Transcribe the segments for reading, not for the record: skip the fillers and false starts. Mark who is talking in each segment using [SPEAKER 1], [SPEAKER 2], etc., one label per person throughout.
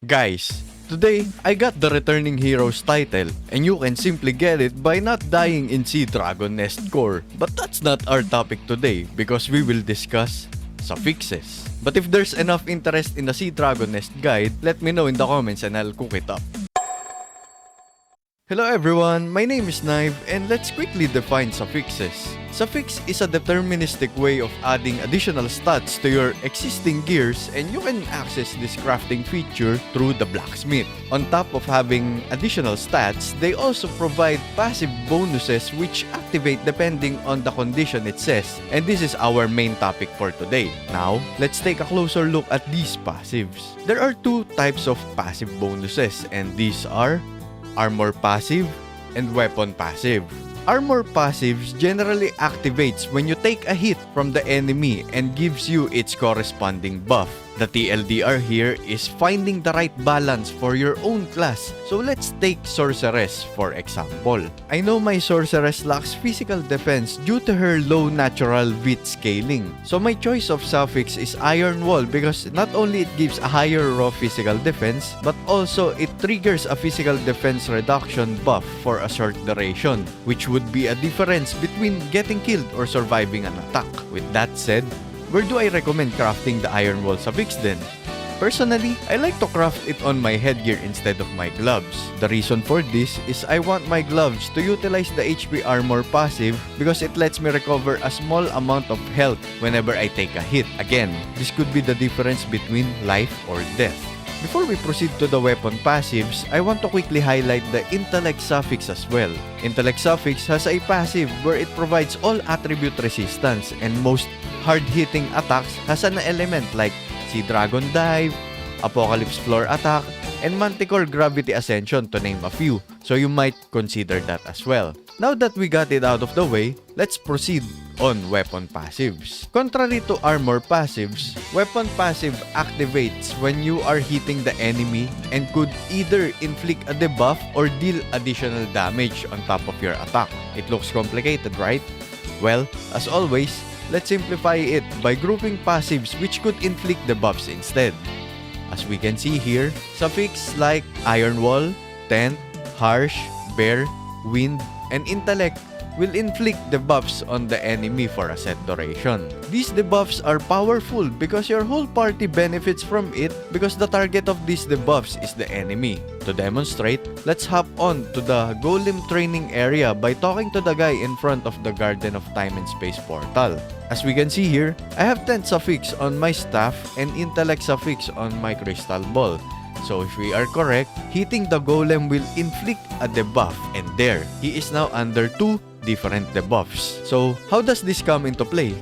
[SPEAKER 1] Guys, today I got the Returning Heroes title, and you can simply get it by not dying in Sea Dragon Nest Core. But that's not our topic today because we will discuss suffixes. But if there's enough interest in the Sea Dragon Nest guide, let me know in the comments and I'll cook it up. Hello everyone, my name is Knive and let's quickly define suffixes. Suffix is a deterministic way of adding additional stats to your existing gears, and you can access this crafting feature through the blacksmith. On top of having additional stats, they also provide passive bonuses which activate depending on the condition it says, and this is our main topic for today. Now, let's take a closer look at these passives. There are two types of passive bonuses, and these are Armor Passive and Weapon Passive. Armor Passives generally activates when you take a hit from the enemy and gives you its corresponding buff. The TLDR here is finding the right balance for your own class. So let's take Sorceress for example. I know my Sorceress lacks physical defense due to her low natural wit scaling. So my choice of suffix is Iron Wall because not only it gives a higher raw physical defense, but also it triggers a physical defense reduction buff for a short duration, which would be a difference between getting killed or surviving an attack. With that said, where do I recommend crafting the Iron Wall suffix then? Personally, I like to craft it on my headgear instead of my gloves. The reason for this is I want my gloves to utilize the HP Armor passive because it lets me recover a small amount of health whenever I take a hit. Again, this could be the difference between life or death. Before we proceed to the weapon passives, I want to quickly highlight the Intellect suffix as well. Intellect suffix has a passive where it provides all attribute resistance, and most hard-hitting attacks has an element like Sea Dragon Dive, Apocalypse Floor Attack, and Manticore Gravity Ascension to name a few, so you might consider that as well. Now that we got it out of the way, let's proceed on weapon passives. Contrary to armor passives, weapon passive activates when you are hitting the enemy and could either inflict a debuff or deal additional damage on top of your attack. It looks complicated, right? Well, as always, let's simplify it by grouping passives which could inflict debuffs instead. As we can see here, suffix like Iron Wall, Tent, Harsh, Bear, Wind, and Intellect will inflict debuffs on the enemy for a set duration. These debuffs are powerful because your whole party benefits from it because the target of these debuffs is the enemy. To demonstrate, let's hop on to the Golem training area by talking to the guy in front of the Garden of Time and Space portal. As we can see here, I have Tent suffix on my staff and Intellect suffix on my crystal ball. So if we are correct, hitting the golem will inflict a debuff, and there, he is now under two different debuffs. So how does this come into play?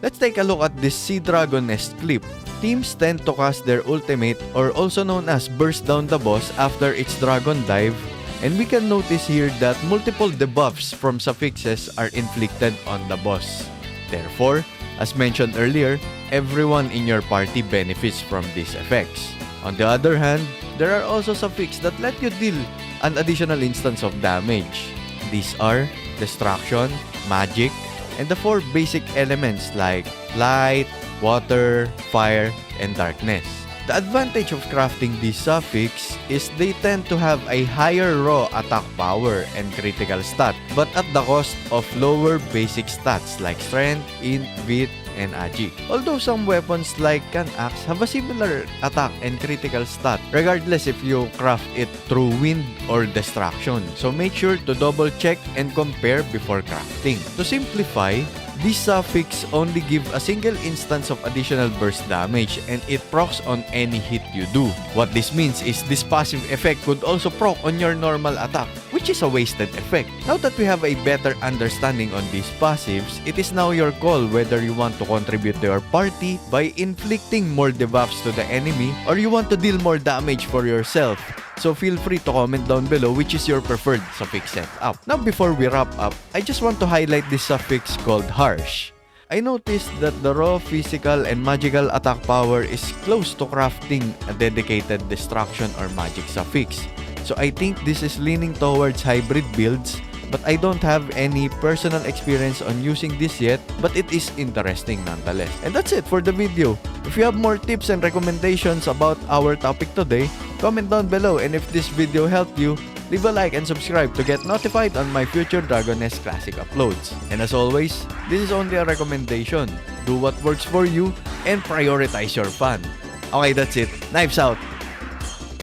[SPEAKER 1] Let's take a look at this Sea Dragon Nest clip. Teams tend to cast their ultimate, or also known as burst down the boss after its dragon dive, and we can notice here that multiple debuffs from suffixes are inflicted on the boss. Therefore, as mentioned earlier, everyone in your party benefits from these effects. On the other hand, there are also suffixes that let you deal an additional instance of damage. These are Destruction, Magic, and the four basic elements like Light, Water, Fire, and Darkness. The advantage of crafting these suffixes is they tend to have a higher raw attack power and critical stat, but at the cost of lower basic stats like Strength, Int, Wit, and Agi. Although some weapons like an axe have a similar attack and critical stat, regardless if you craft it through wind or destruction. So make sure to double check and compare before crafting. To simplify, these suffix only give a single instance of additional burst damage, and it procs on any hit you do. What this means is this passive effect could also proc on your normal attack, which is a wasted effect. Now that we have a better understanding on these passives, it is now your call whether you want to contribute to your party by inflicting more debuffs to the enemy, or you want to deal more damage for yourself. So feel free to comment down below which is your preferred suffix setup. Now before we wrap up, I just want to highlight this suffix called Harsh. I noticed that the raw physical and magical attack power is close to crafting a dedicated destruction or magic suffix. So I think this is leaning towards hybrid builds but I don't have any personal experience on using this yet, but it is interesting nonetheless. And that's it for the video. If you have more tips and recommendations about our topic today, comment down below, and if this video helped you, leave a like and subscribe to get notified on my future Dragon Nest Classic uploads. And as always, this is only a recommendation. Do what works for you and prioritize your fun. Okay, that's it. Knives out!